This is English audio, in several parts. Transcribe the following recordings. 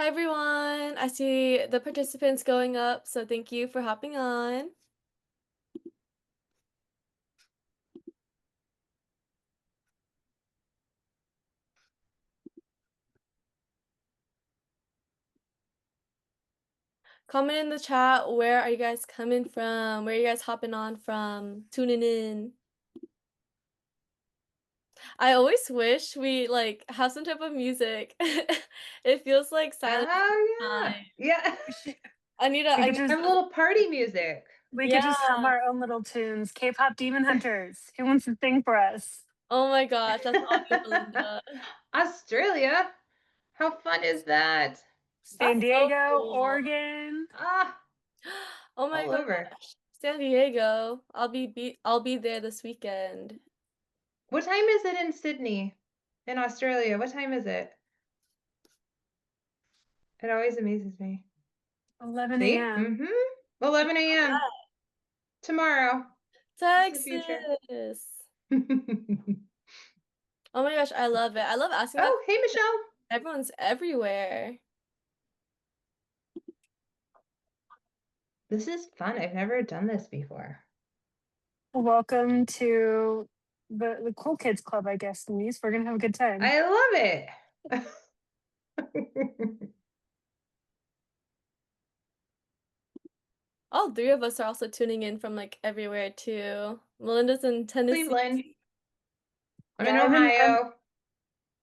Hi everyone. I see the participants going up, so thank you for hopping on. Comment in the chat, where are you guys coming from? Where are you guys hopping on from? Tuning in. I always wish we like have some type of music. It feels like silent Oh time. yeah. Yeah. We should, I need a we I could need just Have a little party music. we could just hum yeah. our own little tunes. K-pop Demon Hunters. Who wants to sing for us? Oh my gosh, that's all you, Belinda. Australia? How fun is that? San That's so Diego, cool. Oregon. Ah, Oh my all over. gosh. San Diego. I'll be there this weekend. What time is it in Sydney, in Australia? What time is it? It always amazes me. 11 See? a.m. Mm-hmm. 11 a.m. tomorrow. It's the future. Texas. Oh my gosh, I love it. I love asking that. Oh, hey, Michelle. Everyone's everywhere. This is fun. I've never done this before. Welcome to the Cool Kids Club, I guess, Denise. We're gonna have a good time. I love it. All three of us are also tuning in from like everywhere too. Melinda's in Tennessee. Cleveland. I'm in Yeah, Ohio.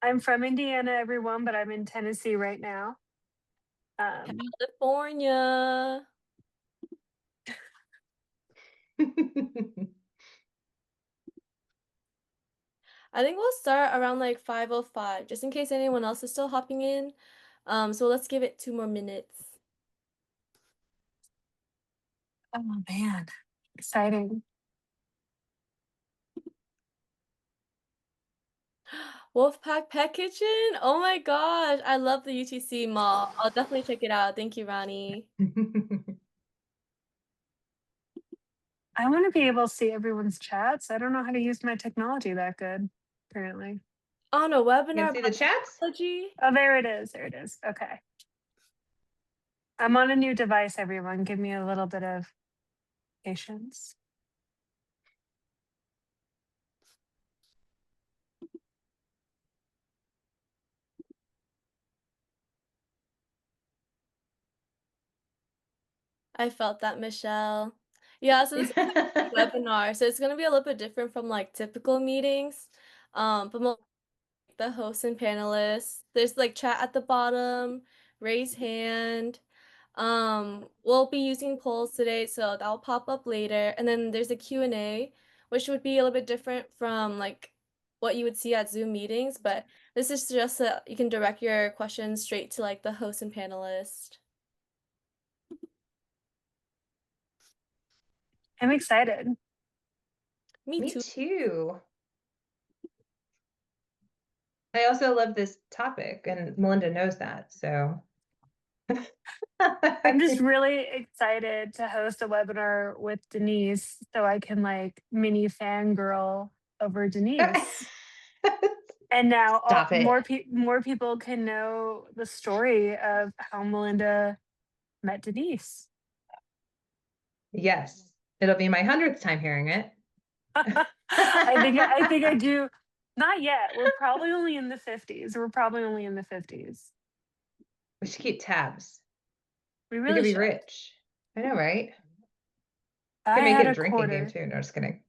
I'm from Indiana, everyone, but I'm in Tennessee right now. Um, California. I think we'll start around like 5:05, just in case anyone else is still hopping in. So let's give it 2 more minutes. oh man, exciting. Wolfpack Pet Kitchen? Oh my gosh, I love the UTC mall. I'll definitely check it out. Thank you, Ronnie. I want to be able to see everyone's chats. I don't know how to use my technology that good, apparently. On a You can webinar see the about chats? technology? Oh, there it is. There it is. Okay. I'm on a new device, everyone. Give me a little bit of patience. I felt that, Michelle. Yeah, so this is a webinar, so it's gonna be a little bit different from like typical meetings. But the hosts and panelists, there's like chat at the bottom, raise hand. We'll be using polls today, so that'll pop up later. And then there's a Q&A, which would be a little bit different from like what you would see at Zoom meetings, but this is just so you can direct your questions straight to like the host and panelist. I'm excited. Me Me too. too. I also love this topic, and Melinda knows that. So I'm just really excited to host a webinar with Denise so I can like mini fangirl over Denise. And now stop it. more people can know the story of how Melinda met Denise. Yes, it'll be my 100th time hearing it. I think I do. Not yet. We're probably only in the 50s. We're probably only in the 50s. We should keep tabs. We We could really be should. rich. I know, right? I Could make had it a a drinking game quarter. too. No, just kidding.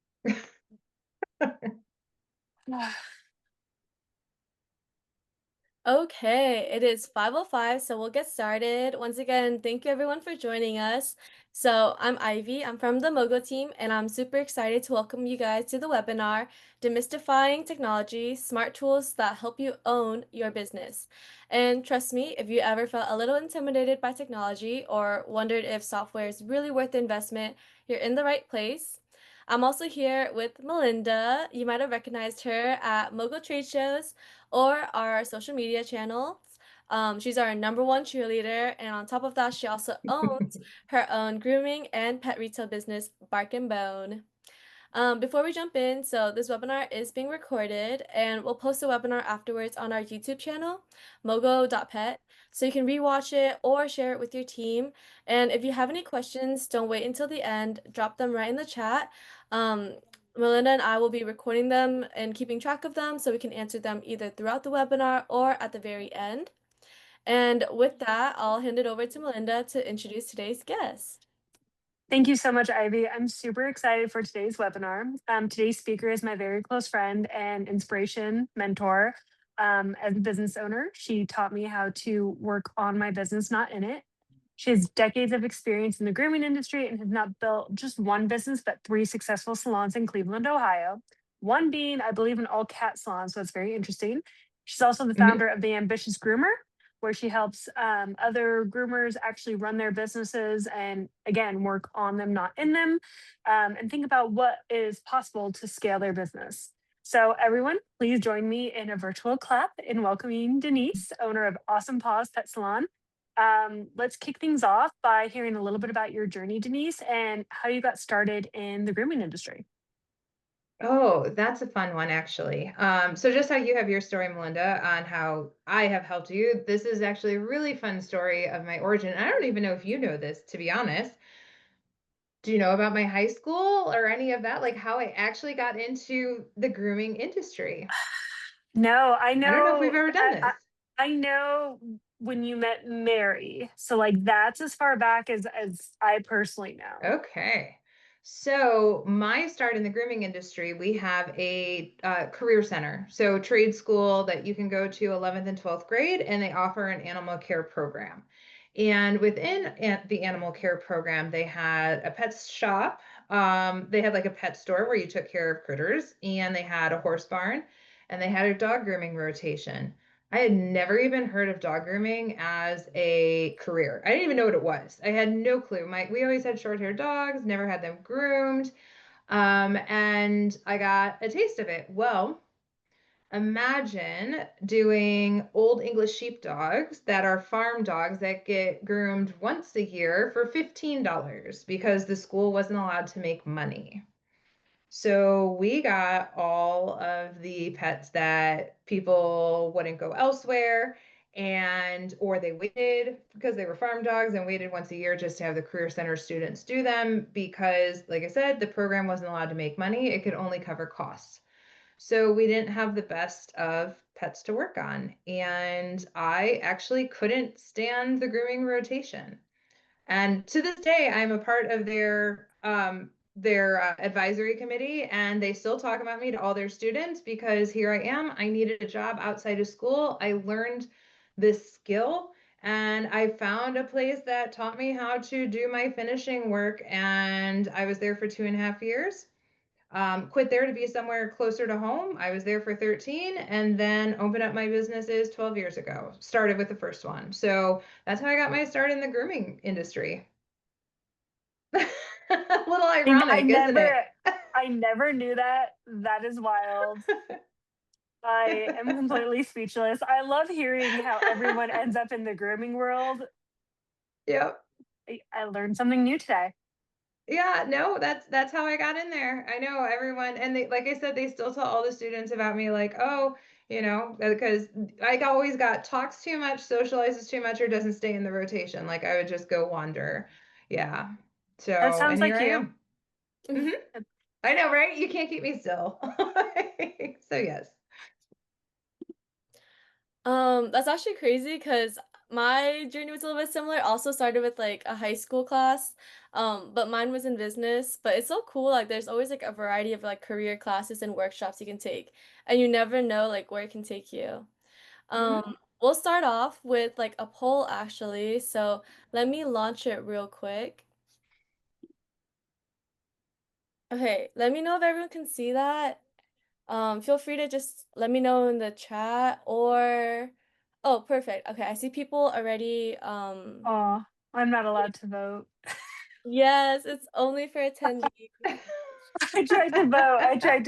Okay, it is 5:05, so we'll get started. Once again, thank you everyone for joining us. So I'm Ivy, I'm from the Mogo team, and I'm super excited to welcome you guys to the webinar, Demystifying Technology, Smart Tools That Help You Own Your Business. And trust me, if you ever felt a little intimidated by technology or wondered if software is really worth the investment, you're in the right place. I'm also here with Melinda. You might have recognized her at Mogo trade shows or our social media channels. She's our #1 cheerleader, and on top of that, she also owns her own grooming and pet retail business, Bark and Bone. Before we jump in, so this webinar is being recorded and we'll post the webinar afterwards on our YouTube channel, mogo.pet, so you can rewatch it or share it with your team. And if you have any questions, don't wait until the end, drop them right in the chat. Melinda and I will be recording them and keeping track of them so we can answer them either throughout the webinar or at the very end. And with that, I'll hand it over to Melinda to introduce today's guest. Thank you so much, Ivy. I'm super excited for today's webinar. Today's speaker is my very close friend and inspiration mentor. As a business owner, she taught me how to work on my business, not in it. She has decades of experience in the grooming industry and has not built just one business, but 3 successful salons in Cleveland, Ohio. One being, I believe, an all cat salon. So it's very interesting. She's also the founder of the Ambitious Groomer, where she helps other groomers actually run their businesses and, again, work on them, not in them, and think about what is possible to scale their business. So, everyone, please join me in a virtual clap in welcoming Denise, owner of Awesome Paws Pet Salon. Let's kick things off by hearing a little bit about your journey, Denise, and how you got started in the grooming industry. Oh, that's a fun one, actually. So just how you have your story, Melinda, on how I have helped you, this is actually a really fun story of my origin. I don't even know if you know this, to be honest. Do you know about my high school or any of that? Like how I actually got into the grooming industry? No, I don't know if we've ever done this. I know when you met Mary. So like that's as far back as I personally know. Okay. So my start in the grooming industry, we have a career center. So trade school that you can go to 11th and 12th grade, and they offer an animal care program. And within the animal care program, they had a pet shop. They had like a pet store where you took care of critters, and they had a horse barn, and they had a dog grooming rotation. I had never even heard of dog grooming as a career. I didn't even know what it was. I had no clue. We always had short-haired dogs, never had them groomed. And I got a taste of it. Well, imagine doing old English sheepdogs that are farm dogs that get groomed once a year for $15 because the school wasn't allowed to make money. So we got all of the pets that people wouldn't go elsewhere, and or they waited because they were farm dogs and waited once a year just to have the career center students do them because, like I said, the program wasn't allowed to make money. It could only cover costs. So we didn't have the best of pets to work on. And I actually couldn't stand the grooming rotation. And to this day, I'm a part of their advisory committee, and they still talk about me to all their students because here I am. I needed a job outside of school. I learned this skill, and I found a place that taught me how to do my finishing work, and I was there for 2.5 years. Quit there to be somewhere closer to home. I was there for 13 and then opened up my businesses 12 years ago. Started with the first one. So that's how I got my start in the grooming industry. A little ironic, isn't it? I never knew that. That is wild. I am completely speechless. I love hearing how everyone ends up in the grooming world. Yep. I learned something new today. Yeah, no, that's how I got in there. I know everyone, and they, like I said, they still tell all the students about me, like, oh, because I always got talks too much, socializes too much, or doesn't stay in the rotation. Like I would just go wander. Yeah. So, That sounds and here like I you. am. Mm-hmm. I know, right? You can't keep me still. So yes. That's actually crazy because my journey was a little bit similar. Also started with like a high school class, but mine was in business. But it's so cool. Like there's always like a variety of like career classes and workshops you can take, and you never know like where it can take you. Mm-hmm. We'll start off with like a poll actually. So let me launch it real quick. Okay, let me know if everyone can see that. Feel free to just let me know in the chat or oh, perfect. Okay, I see people already Oh, I'm not allowed to vote. yes, it's only for attendees. I tried to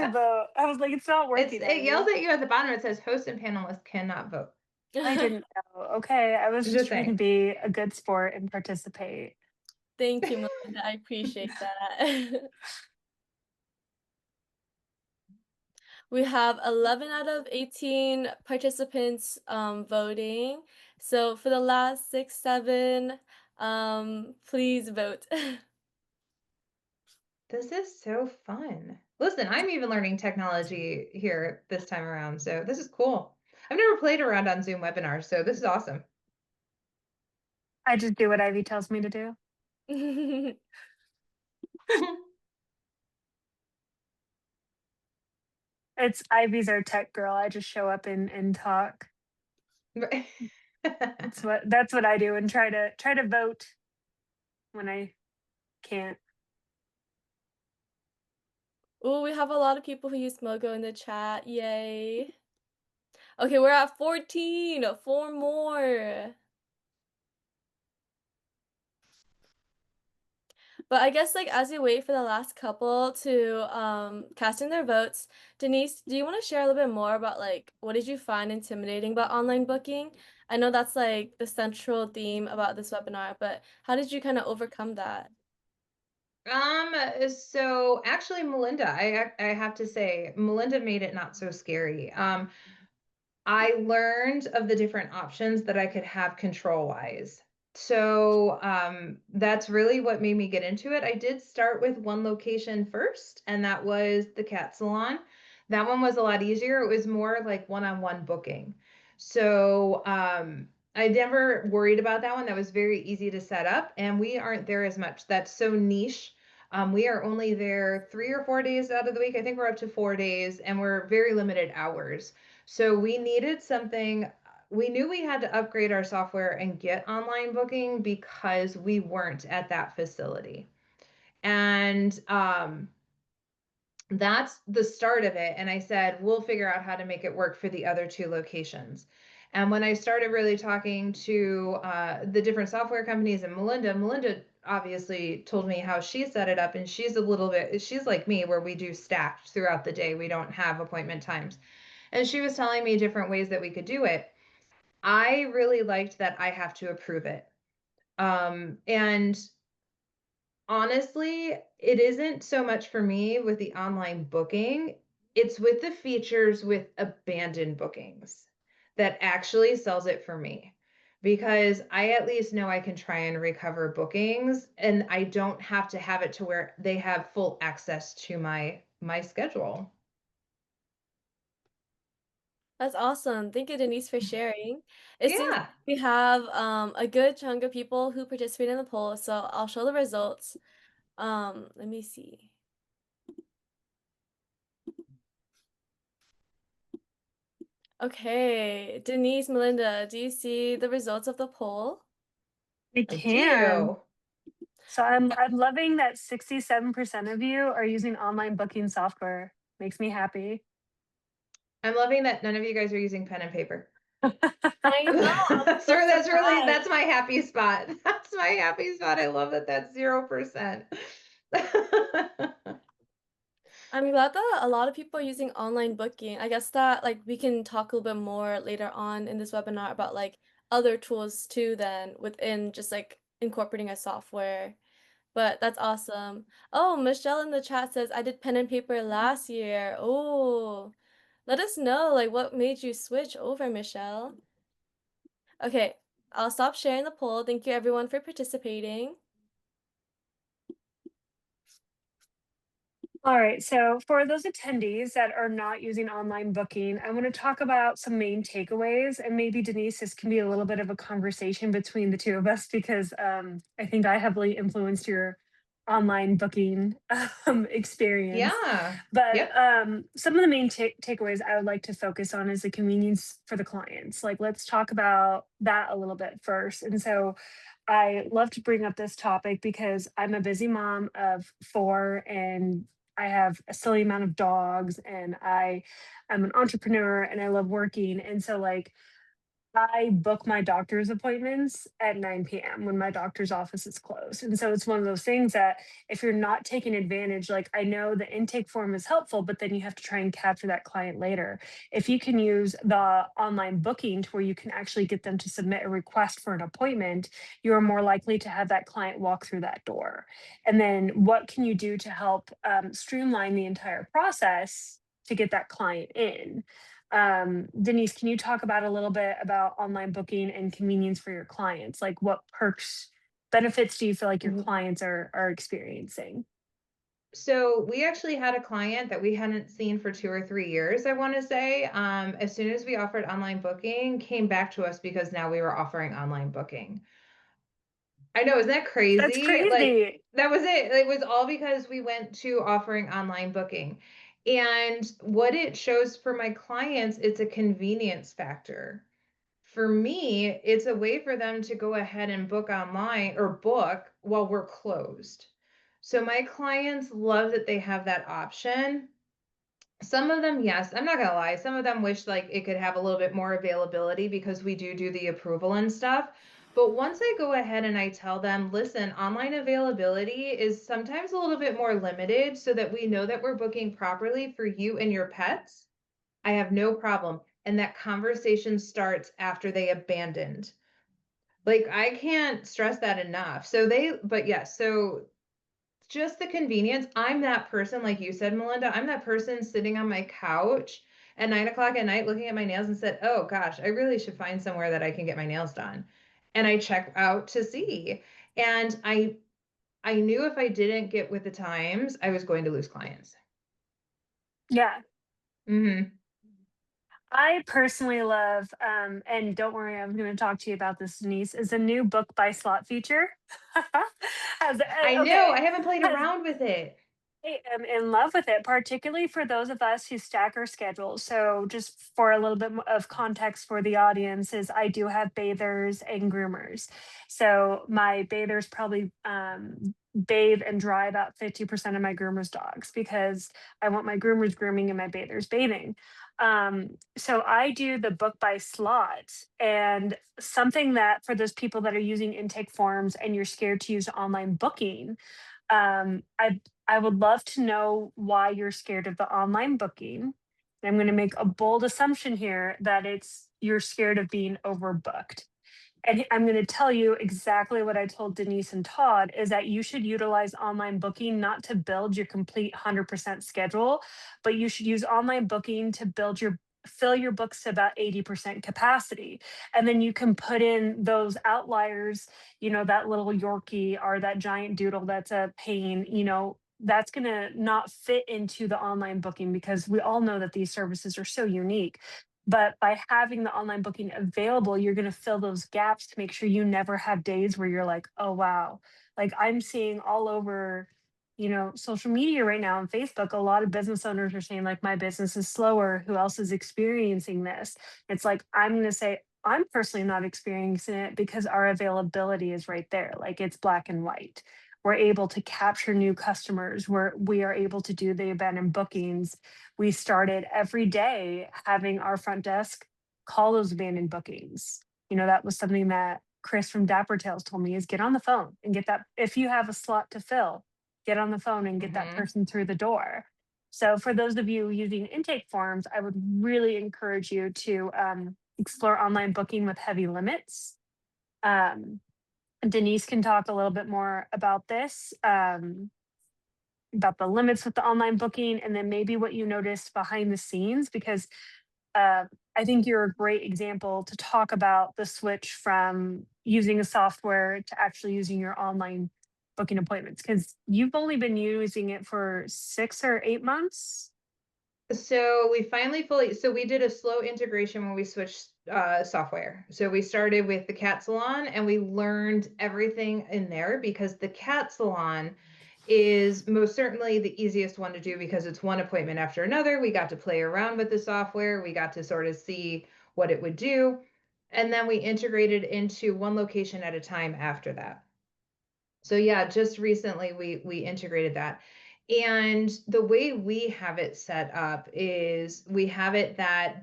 vote. I was like, it's not working. It yells at you at the bottom. It says host and panelists cannot vote. I didn't know. Okay, I was just trying to Saying. be a good sport and participate. Thank you, Melinda. I appreciate that. We have 11 out of 18 participants voting. So for the last 6, 7, please vote. This is so fun. Listen, I'm even learning technology here this time around, so this is cool. I've never played around on Zoom webinars, so this is awesome. I just do what Ivy tells me to do. It's Ivy's our tech girl. I just show up and talk. That's what I do and try to vote when I can't. Oh, we have a lot of people who use Mogo in the chat. Yay. Okay, we're at 14. 4 more. But I guess like as we wait for the last couple to cast in their votes, Denise, do you want to share a little bit more about like what did you find intimidating about online booking? I know that's like the central theme about this webinar, but how did you kind of overcome that? So actually Melinda, I have to say, Melinda made it not so scary. I learned of the different options that I could have control wise. So that's really what made me get into it. I did start with one location first, and that was the cat salon. That one was a lot easier. It was more like one-on-one booking. So I never worried about that one. That was very easy to set up, and we aren't there as much. That's so niche. We are only there 3 or 4 days out of the week. I think we're up to 4 days, and we're very limited hours. So we needed something. We knew we had to upgrade our software and get online booking because we weren't at that facility. And that's the start of it. And I said, we'll figure out how to make it work for the other 2 locations. And when I started really talking to the different software companies and Melinda obviously told me how she set it up. And she's a little bit, she's like me, where we do stacked throughout the day. We don't have appointment times. And she was telling me different ways that we could do it. I really liked that I have to approve it. And honestly, it isn't so much for me with the online booking, it's with the features with abandoned bookings that actually sells it for me. Because I at least know I can try and recover bookings and I don't have to have it to where they have full access to my schedule. That's awesome. Thank you, Denise, for sharing. It seems Yeah. we have a good chunk of people who participate in the poll, so I'll show the results. Let me see. Okay, Denise, Melinda, do you see the results of the poll? I I can. do. So I'm loving that 67% of you are using online booking software. Makes me happy. I'm loving that none of you guys are using pen and paper. I know, I'm So so that's really, surprised. that's my happy spot. That's my happy spot. I love that that's 0%. I'm glad that a lot of people are using online booking. I guess that like we can talk a little bit more later on in this webinar about like other tools too then within just like incorporating a software. But that's awesome. Oh, Michelle in the chat says I did pen and paper last year. Oh, let us know like what made you switch over, Michelle. Okay, I'll stop sharing the poll. Thank you everyone for participating. All right, so for those attendees that are not using online booking, I want to talk about some main takeaways. And maybe Denise, this can be a little bit of a conversation between the two of us because I think I heavily influenced your online booking experience. Yeah. But Yep. some of the main takeaways I would like to focus on is the convenience for the clients. Like, let's talk about that a little bit first. And so I love to bring up this topic because I'm a busy mom of 4 and I have a silly amount of dogs and I am an entrepreneur and I love working. And so like I book my doctor's appointments at 9 p.m. when my doctor's office is closed. And so it's one of those things that if you're not taking advantage, like I know the intake form is helpful, but then you have to try and capture that client later. If you can use the online booking to where you can actually get them to submit a request for an appointment, you're more likely to have that client walk through that door. And then what can you do to help streamline the entire process? to get that client in. Denise, can you talk about a little bit about online booking and convenience for your clients? Like what perks, benefits do you feel like your Mhm. clients are experiencing? So we actually had a client that we hadn't seen for 2 or 3 years, I want to say. As soon as we offered online booking, came back to us because now we were offering online booking. I know, isn't that That's crazy? Like crazy. that was it. It was all because we went to offering online booking. And what it shows for my clients, it's a convenience factor. For me, it's a way for them to go ahead and book online or book while we're closed. So my clients love that they have that option. Some of them, yes, I'm not gonna lie. Some of them wish like it could have a little bit more availability because we do the approval and stuff. But once I go ahead and I tell them, listen, online availability is sometimes a little bit more limited so that we know that we're booking properly for you and your pets, I have no problem. And that conversation starts after they abandoned. Like I can't stress that enough. But yes, so just the convenience. I'm that person, like you said, Melinda, I'm that person sitting on my couch at 9 o'clock at night looking at my nails and said, oh gosh, I really should find somewhere that I can get my nails done. And I check out to see. And I knew if I didn't get with the times, I was going to lose clients. Yeah. Hmm. I personally love, and don't worry, I'm going to talk to you about this, Denise, is a new book by slot feature. I know, I Okay, haven't played has around with it. I am in love with it, particularly for those of us who stack our schedules. So, just for a little bit of context for the audience, is I do have bathers and groomers. So, my bathers probably bathe and dry about 50% of my groomers' dogs because I want my groomers grooming and my bathers bathing. So, I do the book by slot, and something that for those people that are using intake forms and you're scared to use online booking, um, I I would love to know why you're scared of the online booking. I'm going to make a bold assumption here that it's you're scared of being overbooked. And I'm going to tell you exactly what I told Denise and Todd is that you should utilize online booking not to build your complete 100% schedule, but you should use online booking to fill your books to about 80% capacity. And then you can put in those outliers, that little Yorkie or that giant doodle that's a pain, that's going to not fit into the online booking because we all know that these services are so unique. But by having the online booking available, you're going to fill those gaps to make sure you never have days where you're like, oh, wow. Like I'm seeing all over, social media right now on Facebook, a lot of business owners are saying, like, my business is slower. Who else is experiencing this? It's like, I'm going to say, I'm personally not experiencing it because our availability is right there. Like it's black and white. We're able to capture new customers, where we are able to do the abandoned bookings. We started every day having our front desk call those abandoned bookings. That was something that Chris from Dapper Tails told me is get on the phone and get that. If you have a slot to fill, get on the phone and get that Hmm. person through the door. So for those of you using intake forms, I would really encourage you to explore online booking with heavy limits. Um, Denise can talk a little bit more about this. About the limits with the online booking and then maybe what you noticed behind the scenes because uh, I think you're a great example to talk about the switch from using a software to actually using your online booking appointments because you've only been using it for 6 or 8 months. So we finally so we did a slow integration when we switched software. So we started with the cat salon and we learned everything in there because the cat salon is most certainly the easiest one to do because it's one appointment after another. We got to play around with the software. We got to sort of see what it would do. And then we integrated into one location at a time after that. So yeah, just recently we integrated that. And the way we have it set up is we have it that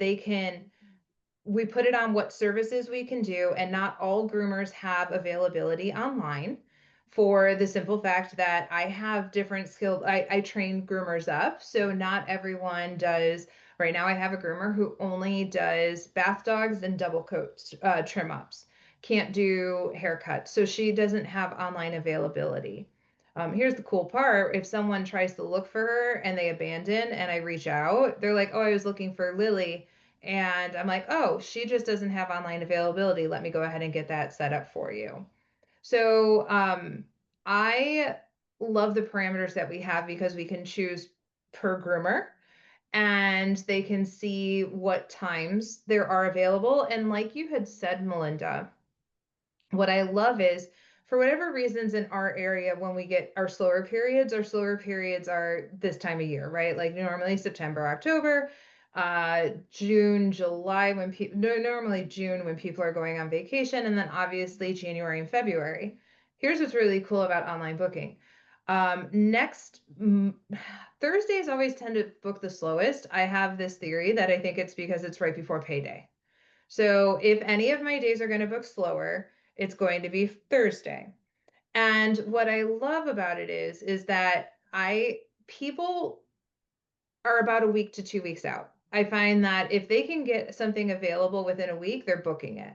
we put it on what services we can do, and not all groomers have availability online for the simple fact that I have different skills. I train groomers up, so not everyone does. Right now, I have a groomer who only does bath dogs and double coats, trim ups, can't do haircuts. So she doesn't have online availability. Here's the cool part. If someone tries to look for her and they abandon and I reach out, they're like, oh, I was looking for Lily. And I'm like, oh, she just doesn't have online availability. Let me go ahead and get that set up for you. So I love the parameters that we have because we can choose per groomer and they can see what times there are available. And like you had said, Melinda, what I love is for whatever reasons in our area, when we get our slower periods are this time of year, right? Like normally September, October, June, July, when people, no, normally June when people are going on vacation, and then obviously January and February. Here's what's really cool about online booking. Next Thursdays always tend to book the slowest. I have this theory that I think it's because it's right before payday. So if any of my days are going to book slower, it's going to be Thursday. And what I love about it is that I people are about a week to 2 weeks out. I find that if they can get something available within a week, they're booking it.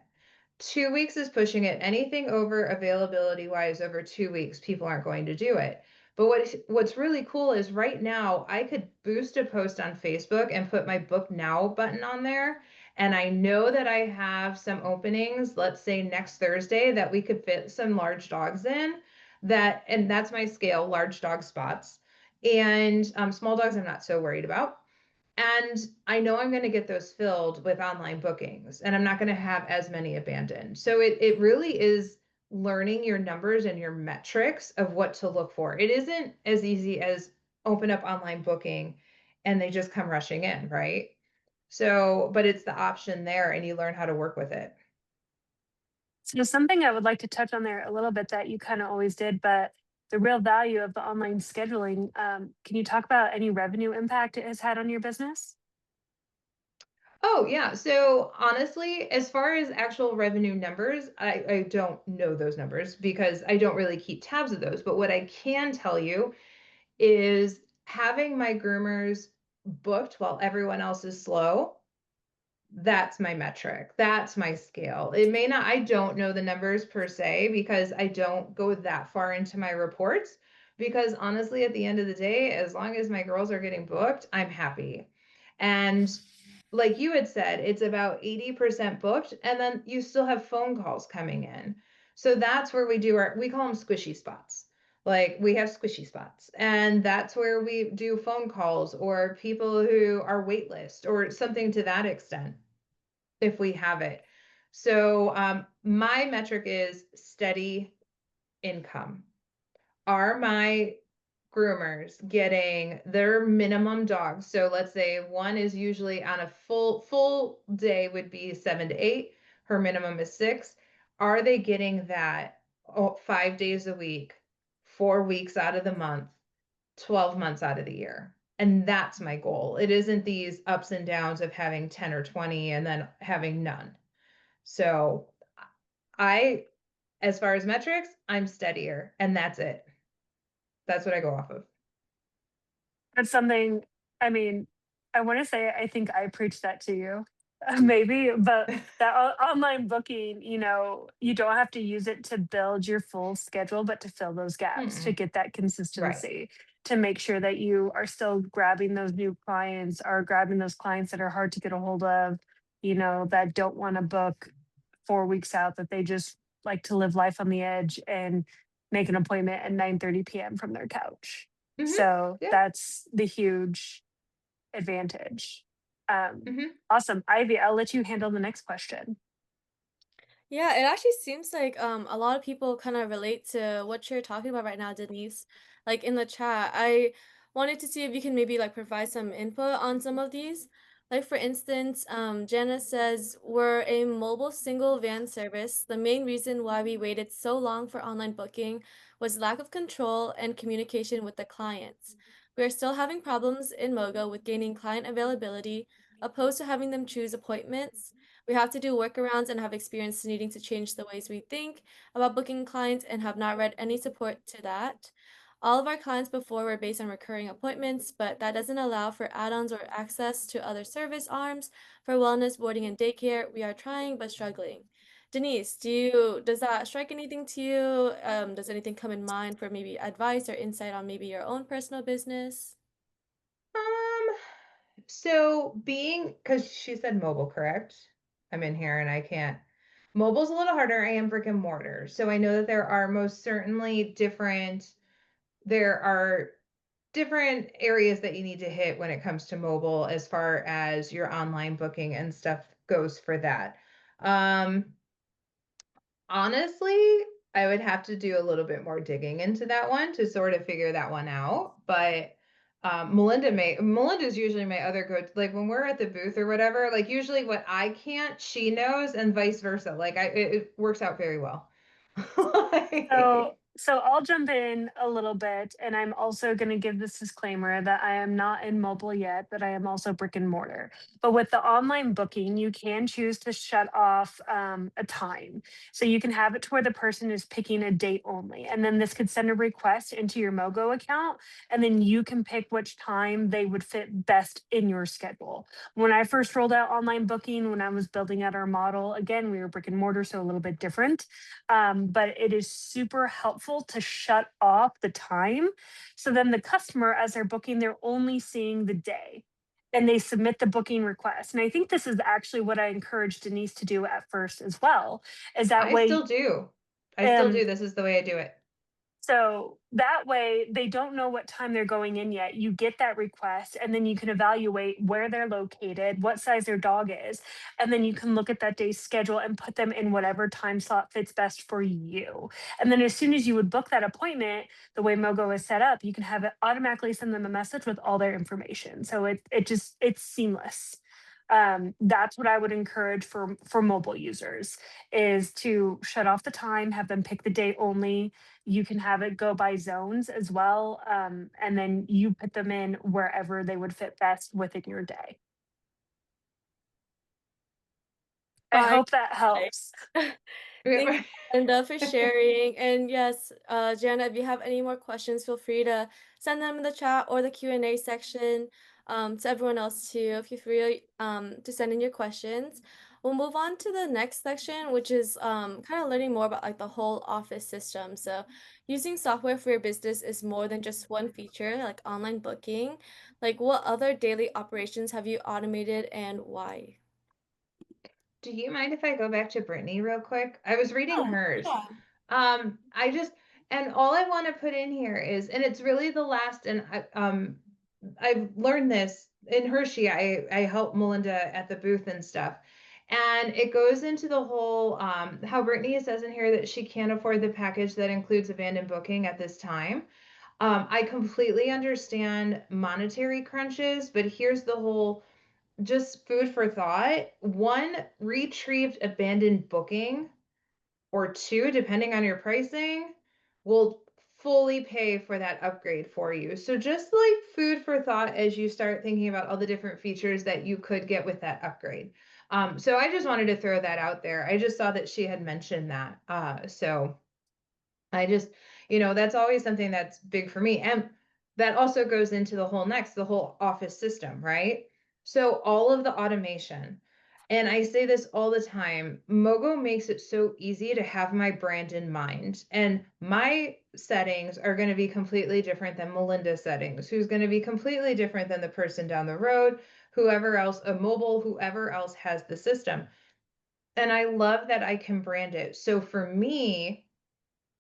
2 weeks is pushing it. Anything over availability wise over 2 weeks, people aren't going to do it. But what's really cool is right now I could boost a post on Facebook and put my book now button on there. And I know that I have some openings, let's say next Thursday, that we could fit some large dogs in. And that's my scale, large dog spots. And small dogs I'm not so worried about. And I know I'm going to get those filled with online bookings and I'm not going to have as many abandoned. So it really is learning your numbers and your metrics of what to look for. It isn't as easy as open up online booking and they just come rushing in, right? So, but it's the option there and you learn how to work with it. So something I would like to touch on there a little bit that you kind of always did, but the real value of the online scheduling. Can you talk about any revenue impact it has had on your business? Oh, yeah. So honestly, as far as actual revenue numbers, I don't know those numbers because I don't really keep tabs of those. But what I can tell you is having my groomers booked while everyone else is slow. That's my metric. That's my scale. It may not, I don't know the numbers per se because I don't go that far into my reports. Because honestly, at the end of the day, as long as my girls are getting booked, I'm happy. And like you had said, it's about 80% booked, and then you still have phone calls coming in. So that's where we call them squishy spots. Like we have squishy spots, and that's where we do phone calls or people who are waitlist or something to that extent if we have it. So my metric is steady income. Are my groomers getting their minimum dogs? So let's say one is usually on a full day would be 7 to 8. Her minimum is 6. Are they getting that 5 days a week, 4 weeks out of the month, 12 months out of the year? And that's my goal. It isn't these ups and downs of having 10 or 20 and then having none. So I, as far as metrics, I'm steadier and that's it. That's what I go off of. That's something, I mean, I want to say I think I preached that to you, maybe, but that online booking, you don't have to use it to build your full schedule, but to fill those gaps, to Mm-mm. get that Right. consistency, to make sure that you are still grabbing those new clients or grabbing those clients that are hard to get a hold of, that don't want to book 4 weeks out, that they just like to live life on the edge and make an appointment at 9:30 p.m. from their couch. Mm-hmm. So Yeah. that's the huge advantage. Mm-hmm. Awesome. Ivy, I'll let you handle the next question. Yeah, it actually seems like a lot of people kind of relate to what you're talking about right now, Denise. Like in the chat, I wanted to see if you can maybe like provide some input on some of these. Like for instance, Janice says we're a mobile single van service. The main reason why we waited so long for online booking was lack of control and communication with the clients. We are still having problems in Mogo with gaining client availability, opposed to having them choose appointments. We have to do workarounds and have experience needing to change the ways we think about booking clients and have not read any support to that. All of our clients before were based on recurring appointments, but that doesn't allow for add-ons or access to other service arms for wellness, boarding, and daycare. We are trying but struggling. Denise, does that strike anything to you? Does anything come in mind for maybe advice or insight on maybe your own personal business? Um, so being, because she said mobile, correct? I'm in here and I can't. Mobile's a little harder. I am brick and mortar. So I know that there are different areas that you need to hit when it comes to mobile as far as your online booking and stuff goes for that. Um, Honestly, I would have to do a little bit more digging into that one to sort of figure that one out. But Melinda's usually my other go, like when we're at the booth or whatever, like usually what I can't, she knows, and vice versa. Like it works out very well. So I'll jump in a little bit, and I'm also going to give this disclaimer that I am not in mobile yet, that I am also brick and mortar. But with the online booking, you can choose to shut off a time. So you can have it to where the person is picking a date only. And then this could send a request into your Mogo account, and then you can pick which time they would fit best in your schedule. When I first rolled out online booking, when I was building out our model, again, we were brick and mortar, so a little bit different. But it is super helpful to shut off the time. So then the customer, as they're booking, they're only seeing the day and they submit the booking request. And I think this is actually what I encouraged Denise to do at first as well, is that I way. still do. I still um, do. This is the way I do it. so that way, they don't know what time they're going in yet. You get that request, and then you can evaluate where they're located, what size their dog is, and then you can look at that day's schedule and put them in whatever time slot fits best for you. And then as soon as you would book that appointment, the way Mogo is set up, you can have it automatically send them a message with all their information. So it's seamless. That's what I would encourage for mobile users, is to shut off the time, have them pick the day only. You can have it go by zones as well. And then you put them in wherever they would fit best within your day. I Fine. hope that helps. Thanks, Linda, for sharing. And yes, Jana, if you have any more questions, feel free to send them in the chat or the Q&A section. To everyone else too, feel free to send in your questions. We'll move on to the next section, which is kind of learning more about like the whole office system. So using software for your business is more than just one feature, like online booking. Like what other daily operations have you automated and why? Do you mind if I go back to Brittany real quick? I was reading Oh, hers. yeah. I just, and all I want to put in here is, and it's really the last, and I've learned this in Hershey. I help Melinda at the booth and stuff. And it goes into the whole, how Brittany says in here that she can't afford the package that includes abandoned booking at this time. I completely understand monetary crunches, but here's the whole just food for thought. One, retrieved abandoned booking, or two, depending on your pricing, will fully pay for that upgrade for you. So just like food for thought as you start thinking about all the different features that you could get with that upgrade. So I just wanted to throw that out there. I just saw that she had mentioned that. So I just, that's always something that's big for me. And that also goes into the whole office system, right? So all of the automation. And I say this all the time, Mogo makes it so easy to have my brand in mind. And my settings are going to be completely different than Melinda's settings, who's going to be completely different than the person down the road, whoever else, a mobile, whoever else has the system. And I love that I can brand it. So for me,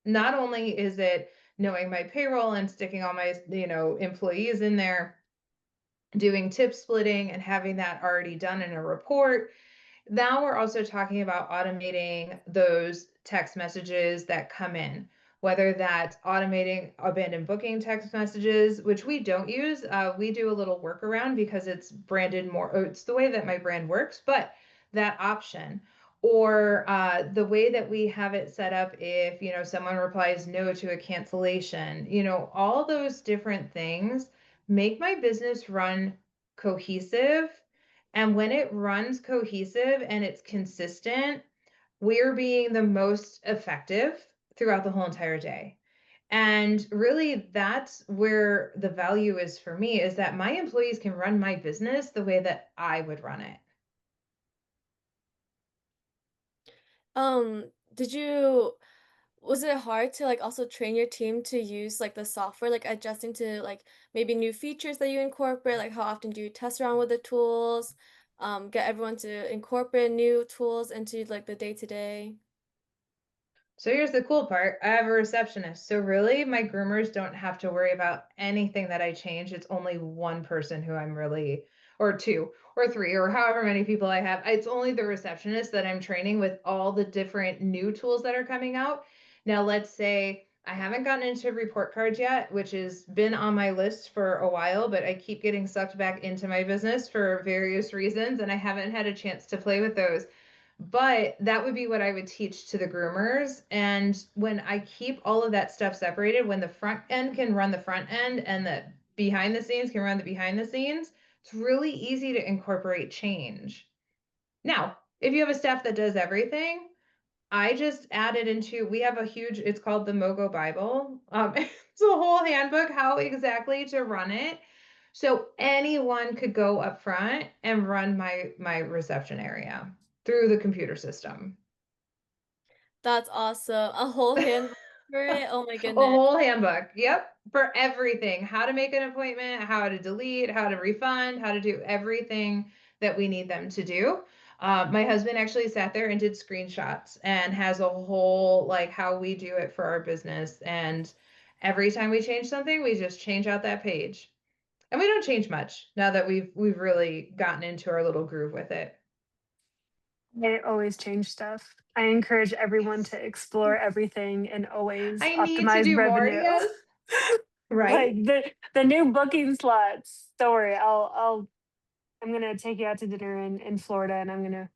not only is it knowing my payroll and sticking all my, employees in there, doing tip splitting and having that already done in a report. Now we're also talking about automating those text messages that come in, whether that's automating abandoned booking text messages, which we don't use. We do a little workaround because it's branded more, it's the way that my brand works, but that option. Or the way that we have it set up if, someone replies no to a cancellation, all those different things make my business run cohesive. And when it runs cohesive and it's consistent, we're being the most effective throughout the whole entire day. And really, that's where the value is for me, is that my employees can run my business the way that I would run it. Did you was it hard to like also train your team to use like the software, like adjusting to like maybe new features that you incorporate? Like how often do you test around with the tools? Get everyone to incorporate new tools into like the day to day. So here's the cool part. I have a receptionist. So really, my groomers don't have to worry about anything that I change. It's only one person who I'm really, or two, or three, or however many people I have. It's only the receptionist that I'm training with all the different new tools that are coming out. Now, let's say I haven't gotten into report cards yet, which has been on my list for a while, but I keep getting sucked back into my business for various reasons, and I haven't had a chance to play with those. But that would be what I would teach to the groomers. And when I keep all of that stuff separated, when the front end can run the front end and the behind the scenes can run the behind the scenes, it's really easy to incorporate change. Now, if you have a staff that does everything, I just added into, we have a huge, it's called the Mogo Bible. It's a whole handbook, how exactly to run it. So anyone could go up front and run my reception area through the computer system. That's awesome. A whole handbook for it. Oh my A goodness. whole handbook. Yep. For everything. How to make an appointment, how to delete, how to refund, how to do everything that we need them to do. My husband actually sat there and did screenshots and has a whole like how we do it for our business. And every time we change something, we just change out that page. And we don't change much now that we've really gotten into our little groove with it. They always change stuff. I encourage everyone Yes. to explore everything and always I need to optimize do more, revenue. yes. Like Right? the new booking slots. Don't worry, I'm gonna take you out to dinner in Florida and I'm gonna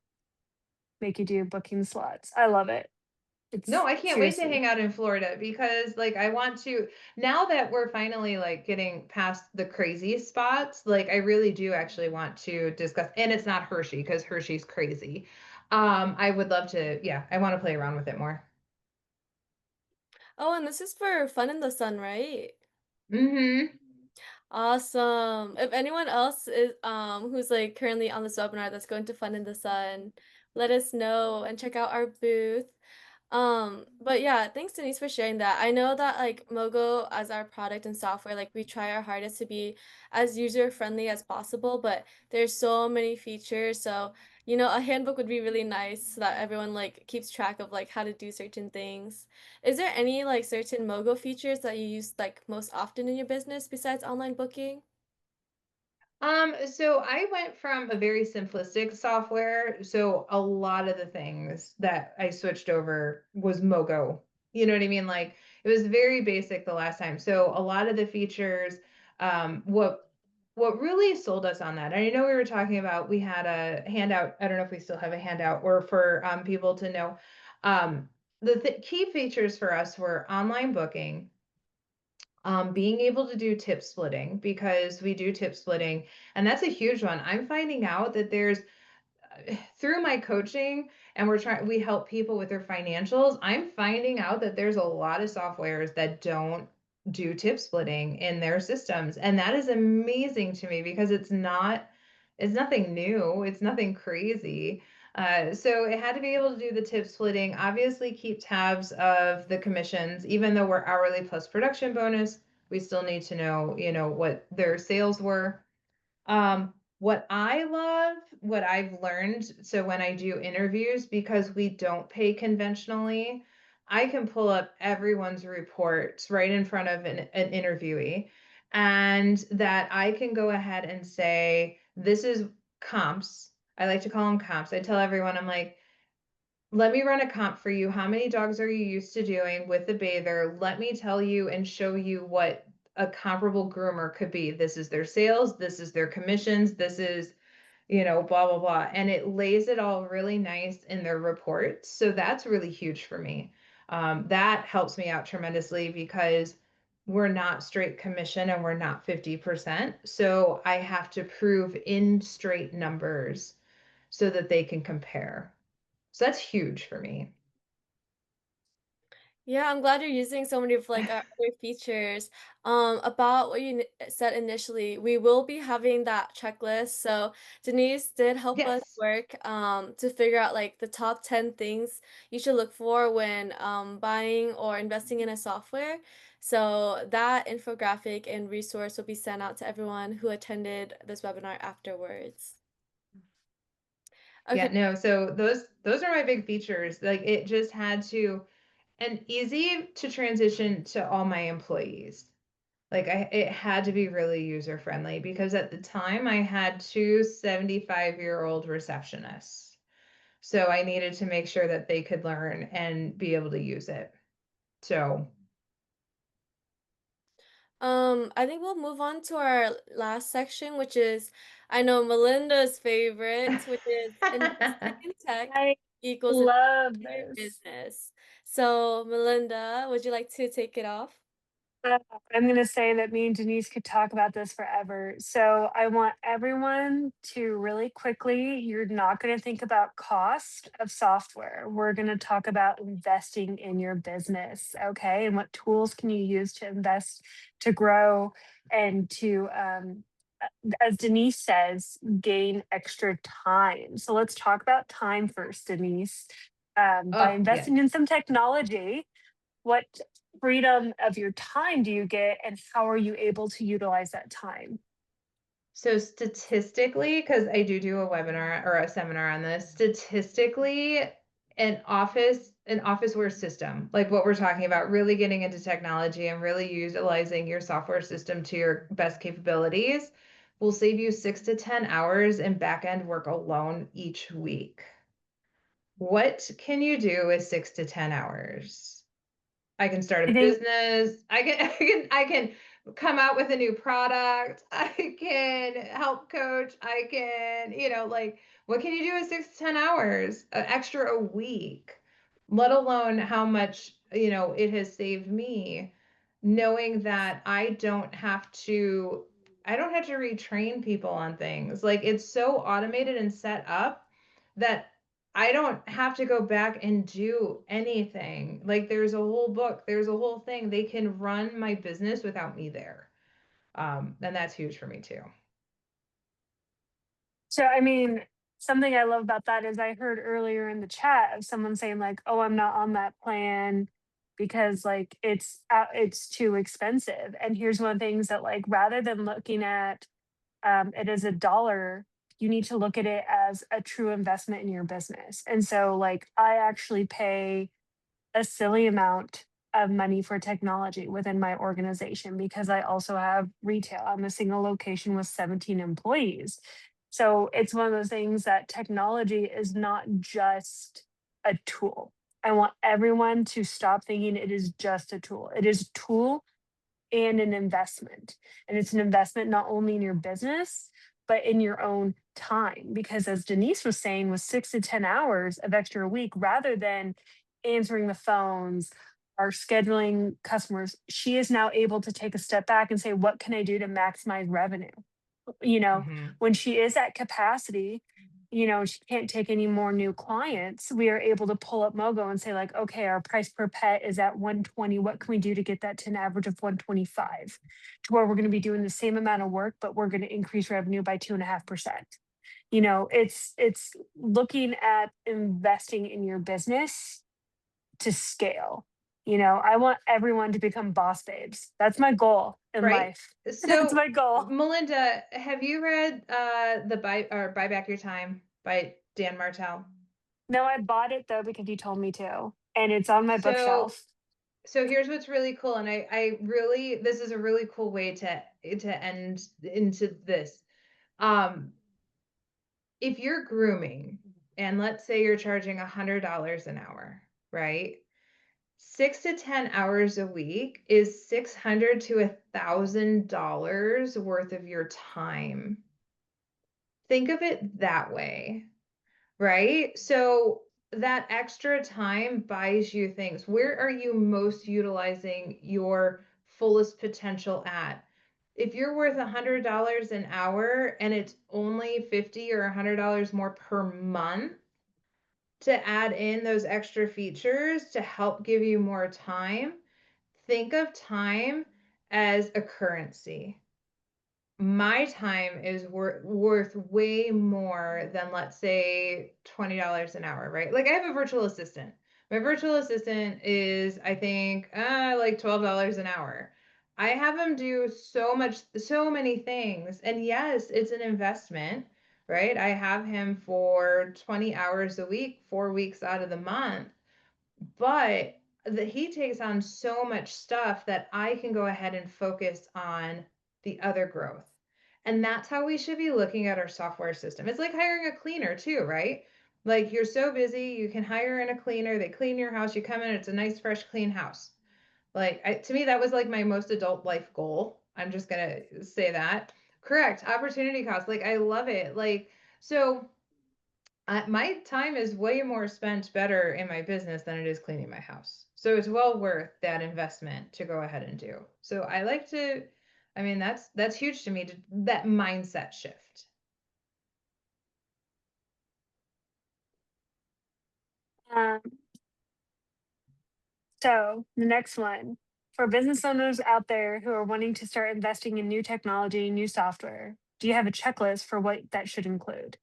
make you do booking slots. I love it. No, It's I can't wait to seriously. hang out in Florida because like I want to now that we're finally like getting past the crazy spots, like I really do actually want to discuss and it's not Hershey because Hershey's crazy. I would love to, yeah, I want to play around with it more. Oh, and this is for Fun in the Sun, right? Mm-hmm. Awesome. If anyone else is who's like currently on this webinar that's going to Fun in the Sun, let us know and check out our booth. But yeah, thanks Denise for sharing that. I know that like Mogo as our product and software, like we try our hardest to be as user friendly as possible, but there's so many features. So, a handbook would be really nice so that everyone like keeps track of like how to do certain things. Is there any like certain Mogo features that you use like most often in your business besides online booking? So I went from a very simplistic software. So a lot of the things that I switched over was Mogo. You know what I mean? Like it was very basic the last time. So a lot of the features, what really sold us on that, and I know we were talking about we had a handout. I don't know if we still have a handout or for people to know. The key features for us were online booking, being able to do tip splitting because we do tip splitting, and that's a huge one. I'm finding out that there's through my coaching and we help people with their financials. I'm finding out that there's a lot of softwares that don't do tip splitting in their systems, and that is amazing to me because it's nothing new, it's nothing crazy. So it had to be able to do the tip splitting, obviously keep tabs of the commissions, even though we're hourly plus production bonus, we still need to know, what their sales were. What I love, what I've learned, so when I do interviews, because we don't pay conventionally, I can pull up everyone's reports right in front of an interviewee, and that I can go ahead and say, this is comps. I like to call them comps. I tell everyone, I'm like, let me run a comp for you. How many dogs are you used to doing with the bather? Let me tell you and show you what a comparable groomer could be. This is their sales, this is their commissions, this is, blah, blah, blah. And it lays it all really nice in their reports. So that's really huge for me. That helps me out tremendously because we're not straight commission and we're not 50%. So I have to prove in straight numbers so that they can compare. So that's huge for me. Yeah, I'm glad you're using so many of like our other features. About what you said initially, we will be having that checklist. So Denise did help us Yes. work to figure out like the top 10 things you should look for when buying or investing in a software. So that infographic and resource will be sent out to everyone who attended this webinar afterwards. Okay. Yeah, no, so those are my big features. Like it just had to and easy to transition to all my employees. Like it had to be really user friendly because at the time I had two 75-year-old receptionists. So I needed to make sure that they could learn and be able to use it. So, I think we'll move on to our last section, which is, I know Melinda's favorite, which is investing in tech I equals investing love in your this. business. So, Melinda, would you like to take it off? Uh, I'm going to say that me and Denise could talk about this forever. So I want everyone to really quickly, you're not going to think about cost of software. We're going to talk about investing in your business. Okay. And what tools can you use to invest, to grow, and to, as Denise says, gain extra time. So let's talk about time first, Denise. By oh, yes. investing in some technology, what freedom of your time do you get, and how are you able to utilize that time? So statistically, because I do a webinar or a seminar on this, statistically, an officeware system, like what we're talking about, really getting into technology and really utilizing your software system to your best capabilities, will save you 6 to 10 hours in back end work alone each week. What can you do with 6 to 10 hours? I can start I a think business. I can come out with a new product. I can help coach. I can, like what can you do in 6 to 10 hours extra a week? Let alone how much, it has saved me knowing that I don't have to retrain people on things. Like it's so automated and set up that I don't have to go back and do anything. Like there's a whole book, there's a whole thing. They can run my business without me there. And that's huge for me too. so. I mean, something I love about that is I heard earlier in the chat of someone saying like, "Oh, I'm not on that plan because like it's too expensive." And here's one of the things that like rather than looking at it as a dollar, you need to look at it as a true investment in your business. And so, like, I actually pay a silly amount of money for technology within my organization because I also have retail. I'm a single location with 17 employees. So it's one of those things that technology is not just a tool. I want everyone to stop thinking it is just a tool. It is a tool and an investment. And it's an investment not only in your business, but in your own time. Because as Denise was saying, with 6 to 10 hours of extra a week, rather than answering the phones or scheduling customers, she is now able to take a step back and say, what can I do to maximize revenue? You know, Hmm. when she is at capacity, she can't take any more new clients, we are able to pull up Mogo and say like, okay, our price per pet is at 120. What can we do to get that to an average of 125, to where we're going to be doing the same amount of work, but we're going to increase revenue by 2.5%. It's looking at investing in your business to scale. I want everyone to become boss babes. That's my goal in Right. life. That's So my goal. Melinda, have you read Buy Back Your Time by Dan Martell? No, I bought it though because you told me to, and it's on my So bookshelf. so here's what's really cool, and I really this is a really cool way to end into this. Um, if you're grooming, and let's say you're charging $100 an hour, right? 6 to 10 hours a week is $600 to $1,000 worth of your time. Think of it that way, right? So that extra time buys you things. Where are you most utilizing your fullest potential at? If you're worth $100 an hour and it's only 50 or $100 more per month, to add in those extra features to help give you more time, think of time as a currency. My time is worth way more than, let's say, $20 an hour, right? Like I have a virtual assistant. My virtual assistant is, I think, like $12 an hour. I have him do so many things. And yes, it's an investment, right? I have him for 20 hours a week, 4 weeks out of the month, but he takes on so much stuff that I can go ahead and focus on the other growth. And that's how we should be looking at our software system. It's like hiring a cleaner too, right? Like you're so busy, you can hire in a cleaner, they clean your house, you come in, it's a nice, fresh, clean house. Like to me, that was like my most adult life goal. I'm just gonna say that. Correct. Opportunity cost. Like I love it. Like, so my time is way more spent better in my business than it is cleaning my house. So it's well worth that investment to go ahead and do. So I like to, I mean, that's huge to me, that mindset shift. Um, so the next one, for business owners out there who are wanting to start investing in new technology, new software, do you have a checklist for what that should include?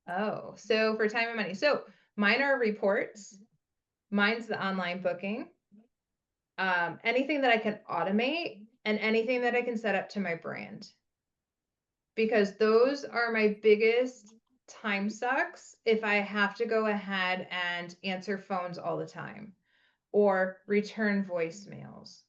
Oh, so for time and money. So mine are reports. Mine's the online booking. Anything that I can automate and anything that I can set up to my brand, because those are my biggest time sucks if I have to go ahead and answer phones all the time or return voicemails,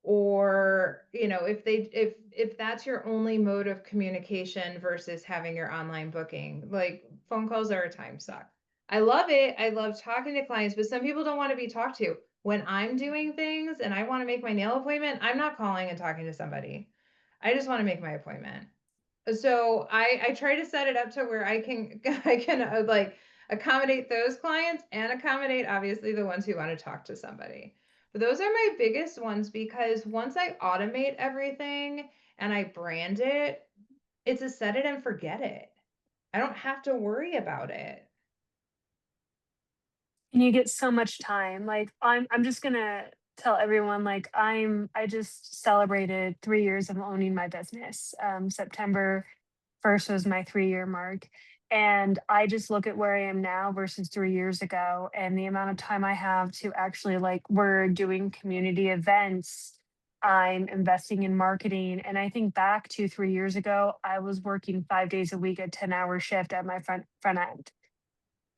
or if that's your only mode of communication versus having your online booking. Like phone calls are a time suck. I love it, I love talking to clients, but some people don't want to be talked to. When I'm doing things and I want to make my nail appointment, I'm not calling and talking to somebody. I just want to make my appointment. So I try to set it up to where I can I can like accommodate those clients and accommodate obviously the ones who want to talk to somebody. But those are my biggest ones, because once I automate everything and I brand it, it's a set it and forget it. I don't have to worry about it. And you get so much time. Like I'm just gonna tell everyone, like I just celebrated 3 years of owning my business. September 1st was my 3 year mark. And I just look at where I am now versus 3 years ago and the amount of time I have to actually, like, we're doing community events. I'm investing in marketing. And I think back to 3 years ago, I was working 5 days a week, a 10-hour shift at my front end.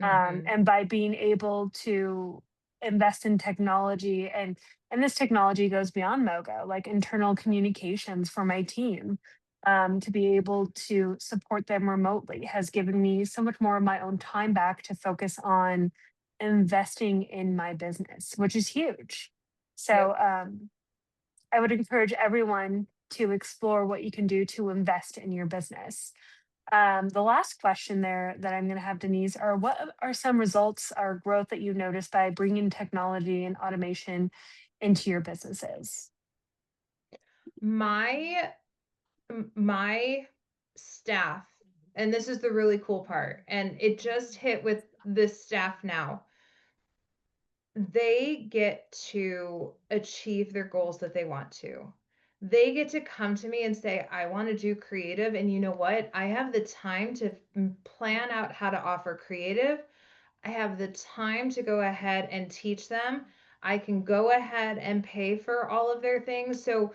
Mm-hmm. And by being able to invest in technology, and this technology goes beyond Mogo, like internal communications for my team, to be able to support them remotely has given me so much more of my own time back to focus on investing in my business, which is huge. So Yep. I would encourage everyone to explore what you can do to invest in your business. The last question there that I'm going to have, Denise, are what are some results or growth that you noticed by bringing technology and automation into your businesses? My my staff, and this is the really cool part, and it just hit with this staff now, they get to achieve their goals that they want to. They get to come to me and say, I want to do creative. And you know what? I have the time to plan out how to offer creative. I have the time to go ahead and teach them. I can go ahead and pay for all of their things. So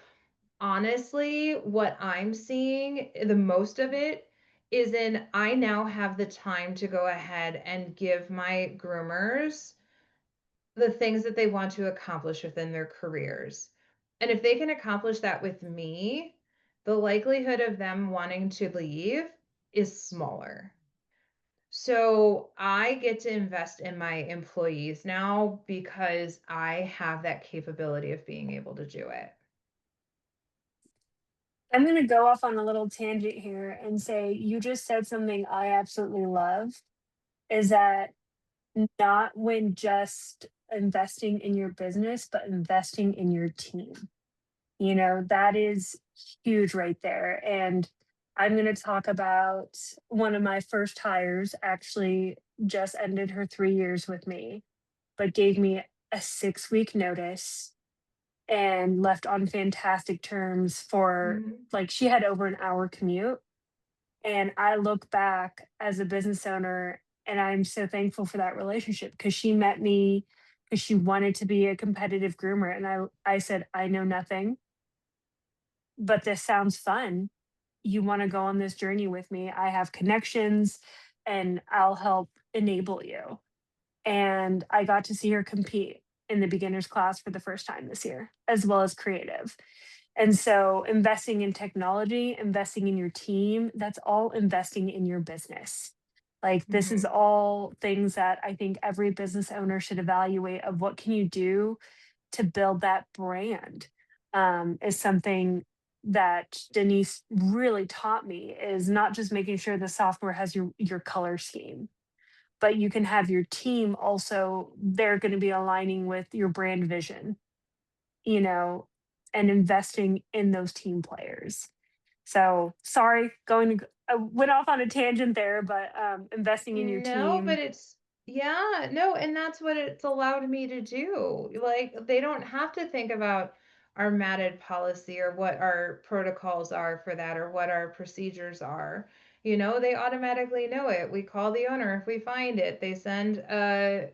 honestly, what I'm seeing, the most of it, is in I now have the time to go ahead and give my groomers the things that they want to accomplish within their careers. And if they can accomplish that with me, the likelihood of them wanting to leave is smaller. So I get to invest in my employees now because I have that capability of being able to do it. I'm going to go off on a little tangent here and say you just said something I absolutely love, is that not when just investing in your business, but investing in your team. That is huge right there. And I'm going to talk about one of my first hires, actually just ended her 3 years with me, but gave me a 6 week notice and left on fantastic terms for, Mhm. like, she had over an hour commute. And I look back as a business owner and I'm so thankful for that relationship because she met me because she wanted to be a competitive groomer. And I said, I know nothing, but this sounds fun. You want to go on this journey with me? I have connections and I'll help enable you. And I got to see her compete in the beginner's class for the first time this year, as well as creative. And so investing in technology, investing in your team, that's all investing in your business. Like, this is Mhm. all things that I think every business owner should evaluate of what can you do to build that brand, is something that Denise really taught me, is not just making sure the software has your color scheme, but you can have your team also, they're going to be aligning with your brand vision, you know, and investing in those team players. So sorry, I went off on a tangent there, but investing in your No, but team. yeah, no, and that's what it's allowed me to do. Like, they don't have to think about our matted policy or what our protocols are for that or what our procedures are. They automatically know it. We call the owner if we find it. They send a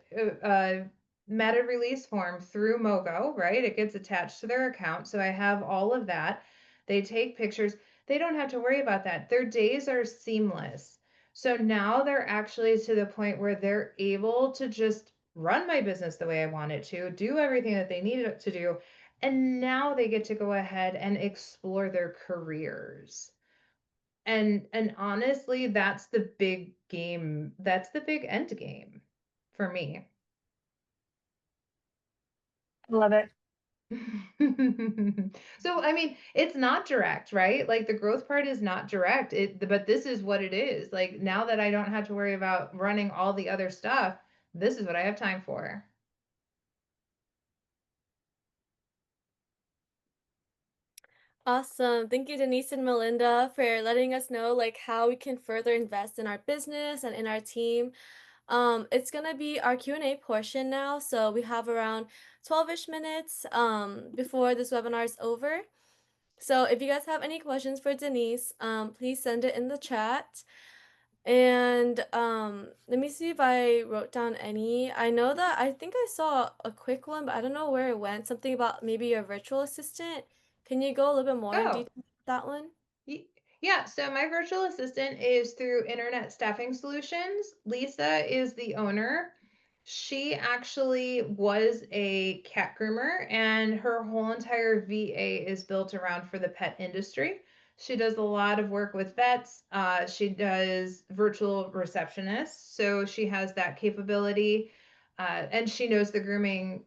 matted release form through Mogo, right? It gets attached to their account. So I have all of that. They take pictures. They don't have to worry about that. Their days are seamless. So now they're actually to the point where they're able to just run my business the way I want it to, do everything that they need it to do. And now they get to go ahead and explore their careers. And honestly, that's the big game. That's the big end game for me. I love it. So, I mean, it's not direct, right? Like, the growth part is not direct. But this is what it is. Like, now that I don't have to worry about running all the other stuff, this is what I have time for. Awesome. Thank you, Denise and Melinda, for letting us know like how we can further invest in our business and in our team. It's gonna be our Q&A portion now, so we have around 12-ish minutes before this webinar is over. So if you guys have any questions for Denise, please send it in the chat. And let me see if I wrote down any. I know that I think I saw a quick one, but I don't know where it went. Something about maybe your virtual assistant. Can you go a little bit more in Oh, detail with that one? Y- Yeah, so my virtual assistant is through Internet Staffing Solutions. Lisa is the owner. She actually was a cat groomer, and her whole entire VA is built around for the pet industry. She does a lot of work with vets. She does virtual receptionists, so she has that capability, and she knows the grooming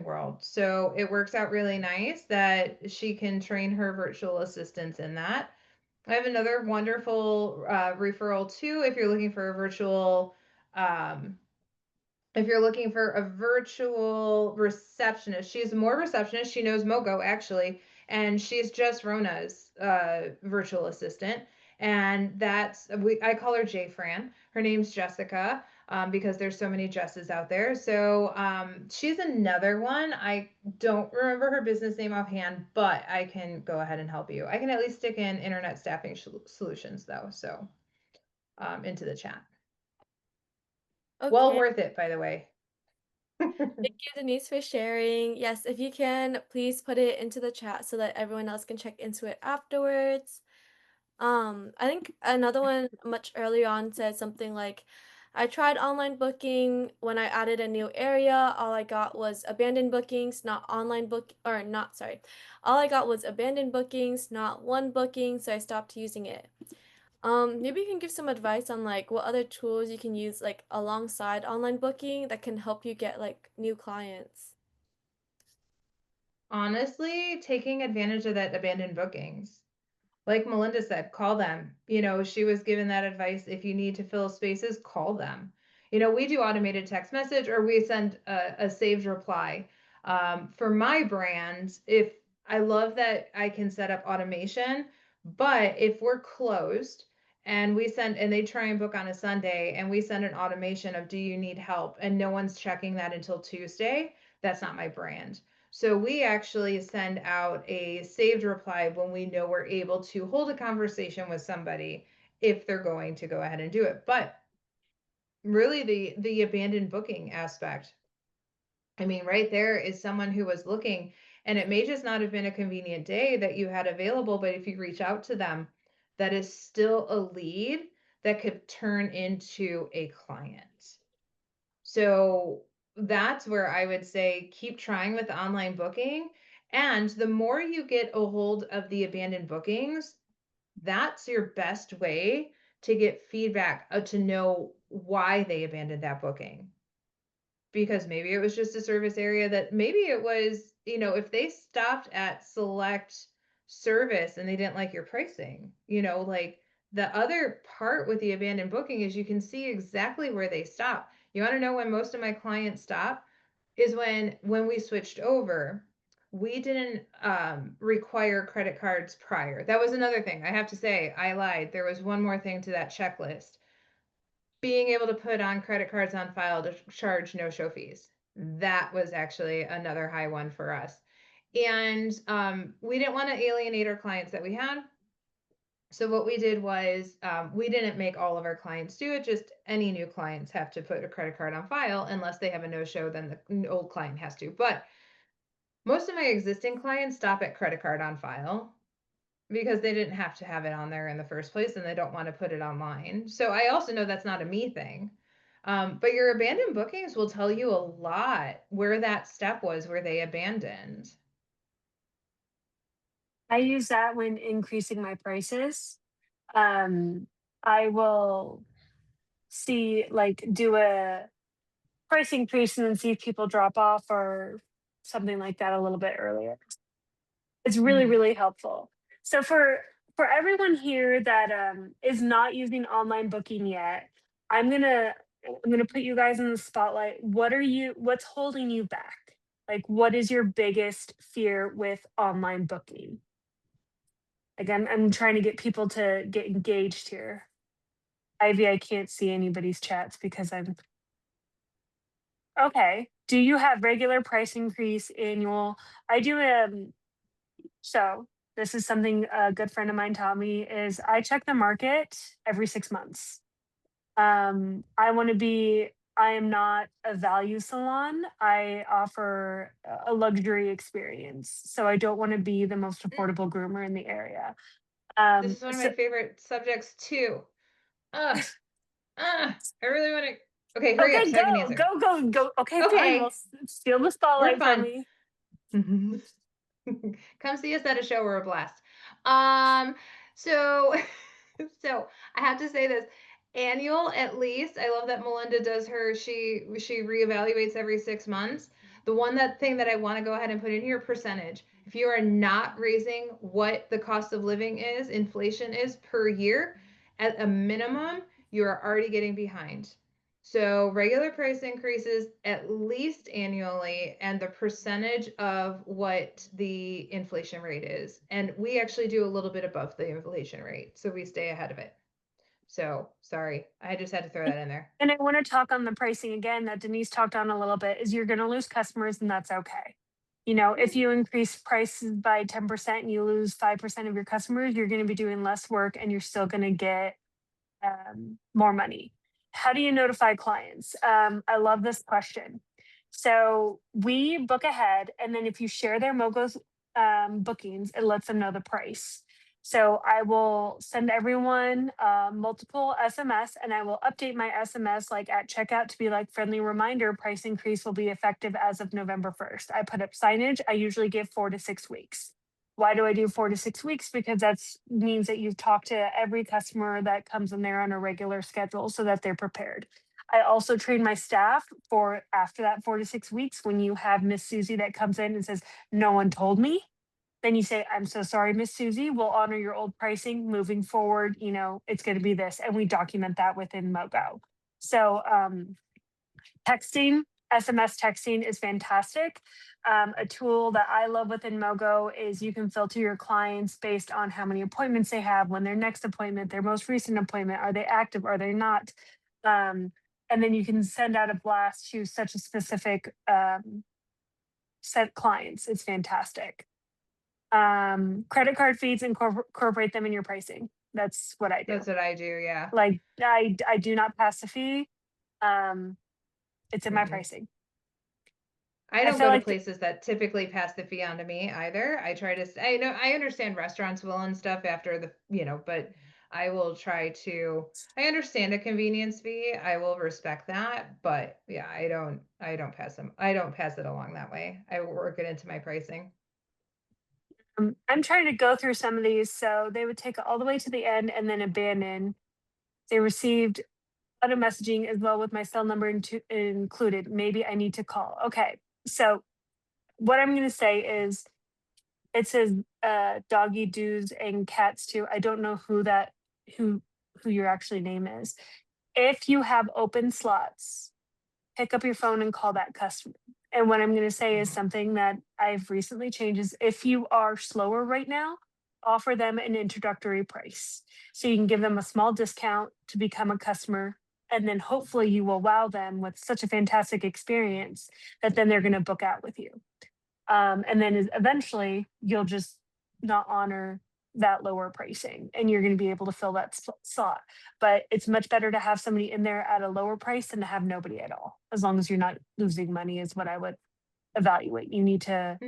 world. So it works out really nice that she can train her virtual assistants in that. I have another wonderful referral too if you're looking for a um, virtual receptionist. She's more receptionist. She knows Mogo actually, and she's just Rona's virtual assistant. And I call her J Fran. Her name's Jessica, because there's so many Jesses out there. So she's another one. I don't remember her business name offhand, but I can go ahead and help you. I can at least stick in Internet Staffing Solutions though, so into the chat. Well Okay. worth it, by the way. Thank you, Denise, for sharing. Yes, if you can, please put it into the chat so that everyone else can check into it afterwards. I think another one much earlier on said something like, I tried online booking. When I added a new area, all I got was abandoned bookings, not online book or not, sorry. All I got was abandoned bookings, not one booking, so I stopped using it. Maybe you can give some advice on like what other tools you can use like alongside online booking that can help you get like new clients. Honestly, taking advantage of that abandoned bookings. Like Melinda said, call them. She was given that advice. If you need to fill spaces, call them. We do automated text message or we send a saved reply. For my brand, if I love that I can set up automation, But if we're closed and they try and book on a Sunday and we send an automation of, do you need help? And no one's checking that until Tuesday, that's not my brand. So we actually send out a saved reply when we know we're able to hold a conversation with somebody if they're going to go ahead and do it. But really the abandoned booking aspect, I mean, right there is someone who was looking, and it may just not have been a convenient day that you had available, but if you reach out to them, that is still a lead that could turn into a client. So that's where I would say keep trying with online booking. And the more you get a hold of the abandoned bookings, that's your best way to get feedback, to know why they abandoned that booking. Because maybe it was just a service area that maybe it was, if they stopped at select service and they didn't like your pricing, like the other part with the abandoned booking is you can see exactly where they stop. You want to know when most of my clients stop is when we switched over, we didn't require credit cards prior. That was another thing. I have to say, I lied. There was one more thing to that checklist: being able to put on credit cards on file to charge no show fees. That was actually another high one for us. And we didn't want to alienate our clients that we had. So what we did was we didn't make all of our clients do it. Just any new clients have to put a credit card on file. Unless they have a no show, then the old client has to. But most of my existing clients stop at credit card on file because they didn't have to have it on there in the first place and they don't want to put it online. So I also know that's not a me thing. But your abandoned bookings will tell you a lot where that step was where they abandoned. I use that when increasing my prices. Um, I will see, like, do a price increase and then see if people drop off or something like that a little bit earlier. It's really, Mhm. really helpful. So for everyone here that is not using online booking yet, I'm gonna put you guys in the spotlight. What's holding you back? Like, what is your biggest fear with online booking? Again, I'm trying to get people to get engaged here. Ivy, I can't see anybody's chats because I'm okay. Do you have regular price increase annual? I do. So this is something a good friend of mine taught me is I check the market every 6 months. I want to be. I am not a value salon. I offer a luxury experience, so I don't want to be the most Mm, affordable groomer in the area. This is one of So my favorite subjects too. Uh, I really want to. Okay, hurry up okay, so I can go, answer. go, go, go. Okay, fine. Well, Okay, steal the we're spotlight from fun. me. Come see us at a show. We're a blast. Um, so so I have to say this: annual at least. I love that Melinda does she reevaluates every 6 months. The thing that I want to go ahead and put in here: percentage. If you are not raising what the cost of living is, inflation is per year, at a minimum, you are already getting behind. So regular price increases at least annually and the percentage of what the inflation rate is. And we actually do a little bit above the inflation rate, so we stay ahead of it. So sorry, I just had to throw that in there. And I want to talk on the pricing again that Denise talked on a little bit is you're going to lose customers and that's okay. You know, if you increase prices by 10% and you lose 5% of your customers, you're going to be doing less work and you're still going to get more money. How do you notify clients? I love this question. So we book ahead, and then if you share their Mogo's bookings, it lets them know the price. So I will send everyone multiple SMS, and I will update my SMS like at checkout to be like friendly reminder. Price increase will be effective as of November 1st. I put up signage. I usually give 4 to 6 weeks. Why do I do 4 to 6 weeks? Because that's means that you've talked to every customer that comes in there on a regular schedule so that they're prepared. I also train my staff for after that 4 to 6 weeks. When you have Miss Susie that comes in and says, no one told me, then you say, I'm so sorry, Miss Susie. We'll honor your old pricing moving forward. You know, it's going to be this. And we document that within Mogo. So texting SMS texting is fantastic. A tool that I love within Mogo is you can filter your clients based on how many appointments they have, when their next appointment, their most recent appointment, are they active, are they not? Um, and then you can send out a blast to such a specific set clients. It's fantastic. Credit card fees, incorporate them in your pricing. That's what I do. That's what I do. Yeah. Like I do not pass a fee. It's in my Mm-mm. pricing. I I don't feel go to like places that typically pass the fee on to me either. I try to, I know, I understand restaurants will and stuff after the, but I will try to, I understand a convenience fee. I will respect that, but yeah, I don't pass them. I don't pass it along that way. I work it into my pricing. I'm trying to go through some of these. So they would take it all the way to the end and then abandon. They received auto messaging as well with my cell number included. Maybe I need to call. Okay. So what I'm going to say is it says doggy doos and cats too. I don't know who who your actually name is. If you have open slots, pick up your phone and call that customer. And what I'm going to say is something that I've recently changed is if you are slower right now, offer them an introductory price. So you can give them a small discount to become a customer. And then hopefully you will wow them with such a fantastic experience that then they're going to book out with you. And then eventually you'll just not honor that lower pricing and you're going to be able to fill that slot. But it's much better to have somebody in there at a lower price than to have nobody at all, as long as you're not losing money is what I would evaluate. You need to,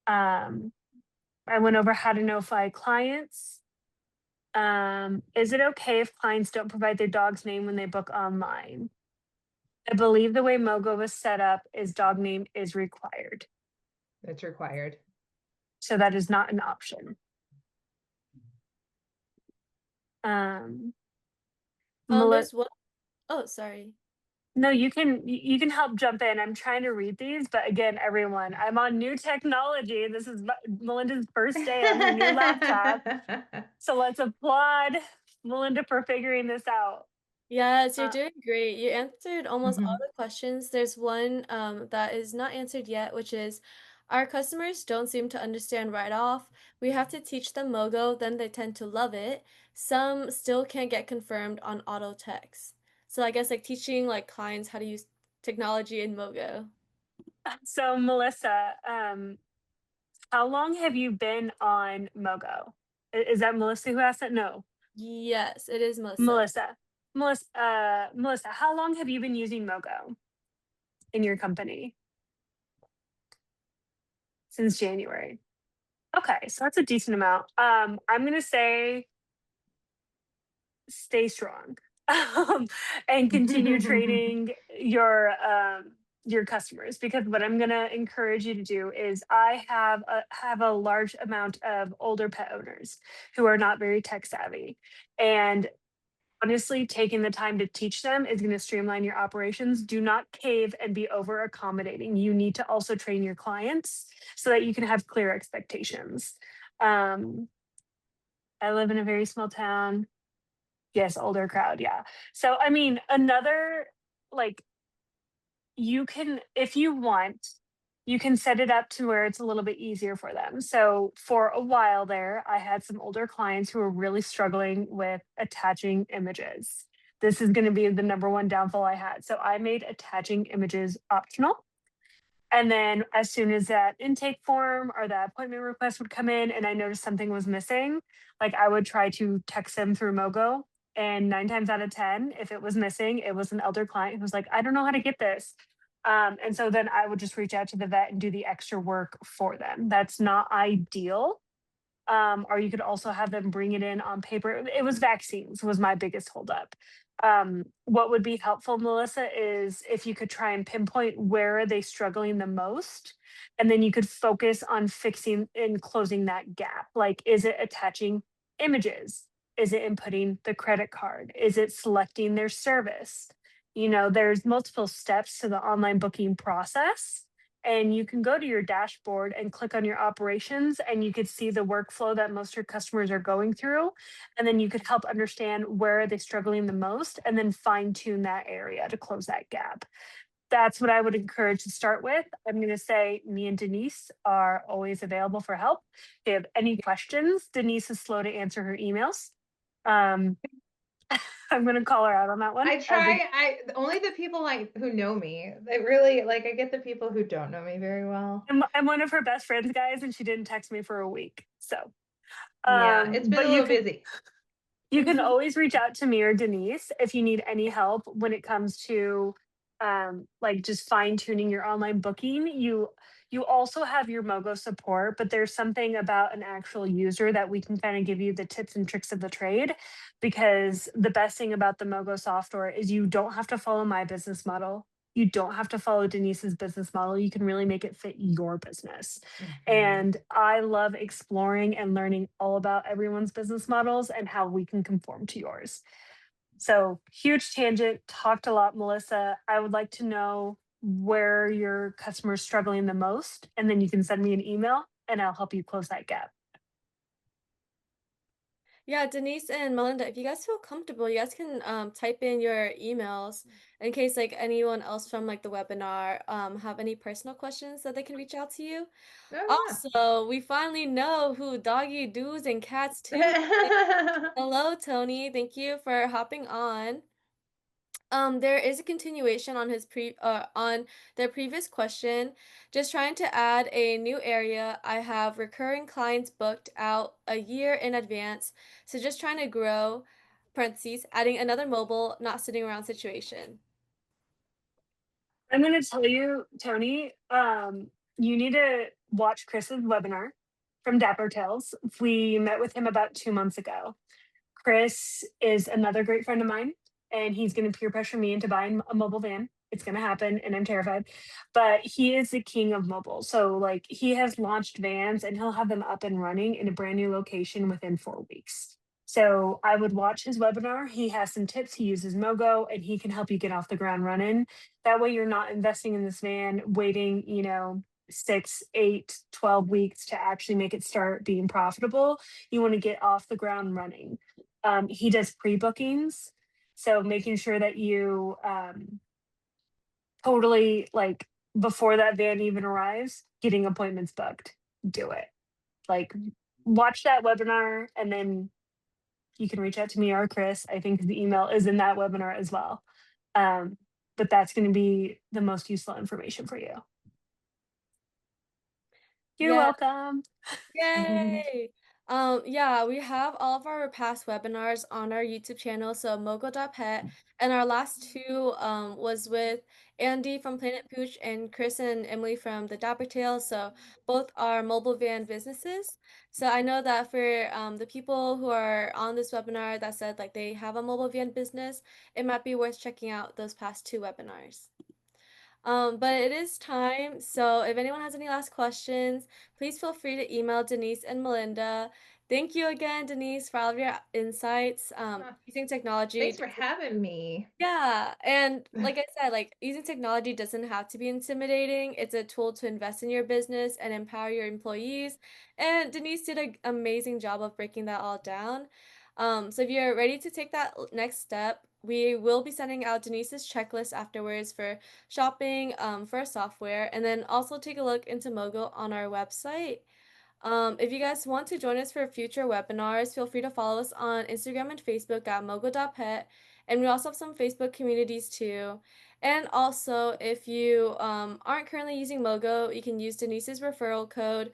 Mm-hmm. I went over how to notify clients. Is it okay if clients don't provide their dog's name when they book online? I believe the way Mogo was set up is dog name is required. It's required. So that is not an option. Um, There's one oh, sorry. no, you can help jump in. I'm trying to read these, but again, everyone, I'm on new technology. This is Melinda's first day on her new laptop. So let's applaud Melinda for figuring this out. Yes, you're Uh, doing great. You answered almost all Mhm. the questions. There's one that is not answered yet, which is our customers don't seem to understand right off. We have to teach them Mogo, then they tend to love it. Some still can't get confirmed on auto text. So I guess like teaching like clients how to use technology in Mogo. so Melissa, how long have you been on Mogo? Is that Melissa who asked that? No, Yes, it is Melissa. Melissa. Melissa, how long have you been using Mogo in your company? Since January. Okay, so that's a decent amount. I'm gonna say stay strong and continue training your customers because what I'm gonna encourage you to do is I have a large amount of older pet owners who are not very tech savvy, and honestly, taking the time to teach them is going to streamline your operations. Do not cave and be over accommodating. You need to also train your clients so that you can have clear expectations. Um, I live in a very small town. Yes, older crowd. Yeah. So, I mean, another like you can, if you want, you can set it up to where it's a little bit easier for them. So for a while there, I had some older clients who were really struggling with attaching images. This is going to be the number one downfall I had. So I made attaching images optional. And then as soon as that intake form or that appointment request would come in and I noticed something was missing, like I would try to text them through Mogo. And 9 times out of 10, if it was missing, it was an elder client who was like, I don't know how to get this. And so then I would just reach out to the vet and do the extra work for them. That's not ideal. Or you could also have them bring it in on paper. It was vaccines was my biggest holdup. What would be helpful, Melissa, is if you could try and pinpoint where are they struggling the most, and then you could focus on fixing and closing that gap. Like, is it attaching images? Is it inputting the credit card? Is it selecting their service? There's multiple steps to the online booking process and you can go to your dashboard and click on your operations and you could see the workflow that most of your customers are going through and then you could help understand where are they struggling the most and then fine tune that area to close that gap. That's what I would encourage to start with. I'm going to say me and Denise are always available for help. If you have any questions, Denise is slow to answer her emails. Um, I'm going to call her out on that one. I try, only the people like who know me. They really like I get the people who don't know me very well. I'm one of her best friends, guys, and she didn't text me for a week. So, Yeah, it's been but a little busy. you can always reach out to me or Denise if you need any help when it comes to like just fine tuning your online booking. You also have your Mogo support, but there's something about an actual user that we can kind of give you the tips and tricks of the trade. Because the best thing about the Mogo software is you don't have to follow my business model. You don't have to follow Denise's business model. You can really make it fit your business. Mhm. And I love exploring and learning all about everyone's business models and how we can conform to yours. So, huge tangent, talked a lot, Melissa. I would like to know where your customer's struggling the most, and then you can send me an email and I'll help you close that gap. Yeah, Denise and Melinda, if you guys feel comfortable, you guys can type in your emails in case like anyone else from like the webinar have any personal questions that they can reach out to you. Oh Also, we finally know who doggy doos and cats too. yeah. Hello, Tony. Thank you for hopping on. There is a continuation on on their previous question. Just trying to add a new area. I have recurring clients booked out a year in advance. So just trying to grow, parentheses, adding another mobile, not sitting around situation. I'm going to tell you, Tony, you need to watch Chris's webinar from Dapper Tales. We met with him about 2 months ago. Chris is another great friend of mine, and he's going to peer pressure me into buying a mobile van. It's going to happen, and I'm terrified. But he is the king of mobile. So, like, he has launched vans and he'll have them up and running in a brand new location within 4 weeks. So, I would watch his webinar. He has some tips. He uses Mogo, and he can help you get off the ground running. That way, you're not investing in this van, waiting, 6, 8, 12 weeks to actually make it start being profitable. You want to get off the ground running. He does pre-bookings, so making sure that you totally like before that van even arrives, getting appointments booked. Do it. Like watch that webinar, and then you can reach out to me or Chris. I think the email is in that webinar as well. Um, but that's going to be the most useful information for you. You're Yeah. welcome. Yay! Yeah, we have all of our past webinars on our YouTube channel, so mogo.pet, and our last two was with Andy from Planet Pooch and Chris and Emily from the Dapper Tail, so both are mobile van businesses. So I know that for the people who are on this webinar that said like they have a mobile van business, it might be worth checking out those past two webinars. But it is time. So if anyone has any last questions, please feel free to email Denise and Melinda. Thank you again, Denise, for all of your insights. Using technology. Thanks for having me. Yeah, and like I said, like using technology doesn't have to be intimidating. It's a tool to invest in your business and empower your employees. And Denise did an amazing job of breaking that all down. So if you're ready to take that next step, we will be sending out Denise's checklist afterwards for shopping for software, and then also take a look into Mogo on our website. If you guys want to join us for future webinars, feel free to follow us on Instagram and Facebook at mogo.pet. And we also have some Facebook communities too. And also, if you aren't currently using Mogo, you can use Denise's referral code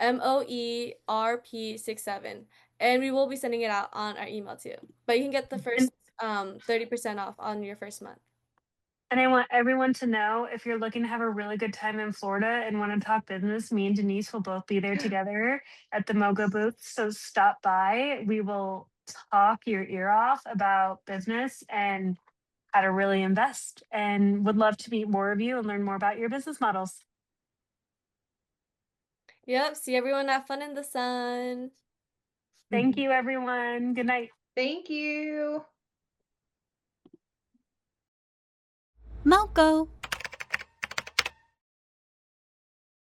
MOERP67. And we will be sending it out on our email too. But you can get the And first 30% off on your first month. And I want everyone to know, if you're looking to have a really good time in Florida and want to talk business, me and Denise will both be there together at the Mogo booth. So stop by. We will talk your ear off about business and how to really invest, and would love to meet more of you and learn more about your business models. Yep, see everyone have fun in the sun. Thank you, everyone. Good night. Thank you. Mogo